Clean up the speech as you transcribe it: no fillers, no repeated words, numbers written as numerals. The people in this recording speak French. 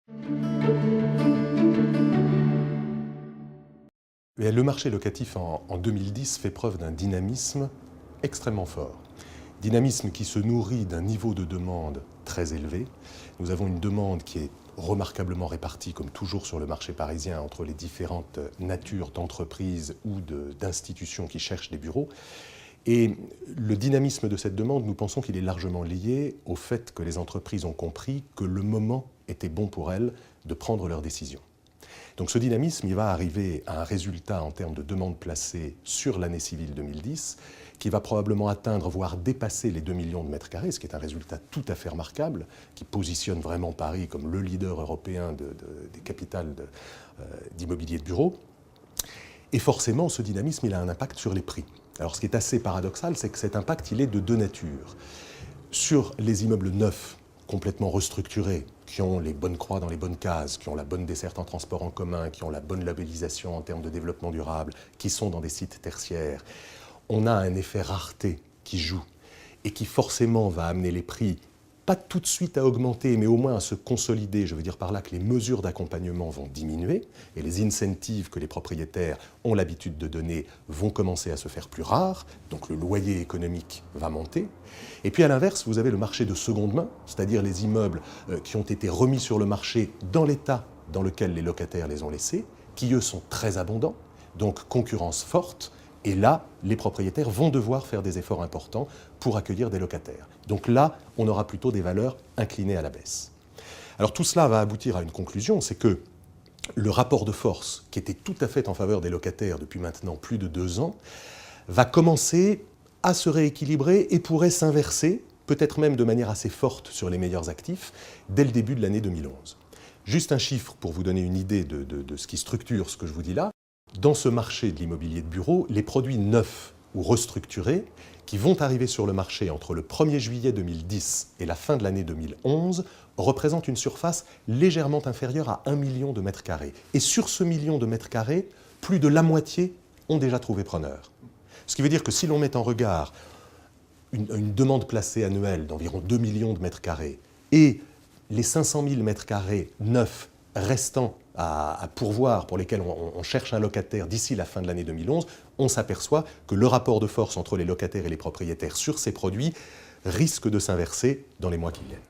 Le marché locatif en 2010 fait preuve d'un dynamisme extrêmement fort. Dynamisme qui se nourrit d'un niveau de demande très élevé. Nous avons une demande qui est remarquablement répartie, comme toujours sur le marché parisien, entre les différentes natures d'entreprises ou d'institutions qui cherchent des bureaux. Et le dynamisme de cette demande, nous pensons qu'il est largement lié au fait que les entreprises ont compris que le moment était bon pour elles de prendre leurs décisions. Donc ce dynamisme, il va arriver à un résultat en termes de demande placée sur l'année civile 2010, qui va probablement atteindre, voire dépasser les 2 millions de mètres carrés, ce qui est un résultat tout à fait remarquable, qui positionne vraiment Paris comme le leader européen des capitales d'immobilier de bureau. Et forcément, ce dynamisme, il a un impact sur les prix. Alors ce qui est assez paradoxal, c'est que cet impact, il est de deux natures. Sur les immeubles neufs, complètement restructurés, qui ont les bonnes croix dans les bonnes cases, qui ont la bonne desserte en transport en commun, qui ont la bonne labellisation en termes de développement durable, qui sont dans des sites tertiaires, on a un effet rareté qui joue et qui forcément va amener les prix, pas tout de suite à augmenter, mais au moins à se consolider. Je veux dire par là que les mesures d'accompagnement vont diminuer et les incentives que les propriétaires ont l'habitude de donner vont commencer à se faire plus rares, donc le loyer économique va monter. Et puis à l'inverse, vous avez le marché de seconde main, c'est-à-dire les immeubles qui ont été remis sur le marché dans l'état dans lequel les locataires les ont laissés, qui eux sont très abondants, donc concurrence forte. Et là, les propriétaires vont devoir faire des efforts importants pour accueillir des locataires. Donc là, on aura plutôt des valeurs inclinées à la baisse. Alors tout cela va aboutir à une conclusion, c'est que le rapport de force, qui était tout à fait en faveur des locataires depuis maintenant plus de 2 ans, va commencer à se rééquilibrer et pourrait s'inverser, peut-être même de manière assez forte sur les meilleurs actifs, dès le début de l'année 2011. Juste un chiffre pour vous donner une idée de ce qui structure ce que je vous dis là. Dans ce marché de l'immobilier de bureau, les produits neufs ou restructurés qui vont arriver sur le marché entre le 1er juillet 2010 et la fin de l'année 2011 représentent une surface légèrement inférieure à 1 million de mètres carrés. Et sur ce million de mètres carrés, plus de la moitié ont déjà trouvé preneur. Ce qui veut dire que si l'on met en regard une demande placée annuelle d'environ 2 millions de mètres carrés et les 500 000 mètres carrés neufs restants à pourvoir, pour lesquels on cherche un locataire d'ici la fin de l'année 2011, on s'aperçoit que le rapport de force entre les locataires et les propriétaires sur ces produits risque de s'inverser dans les mois qui viennent.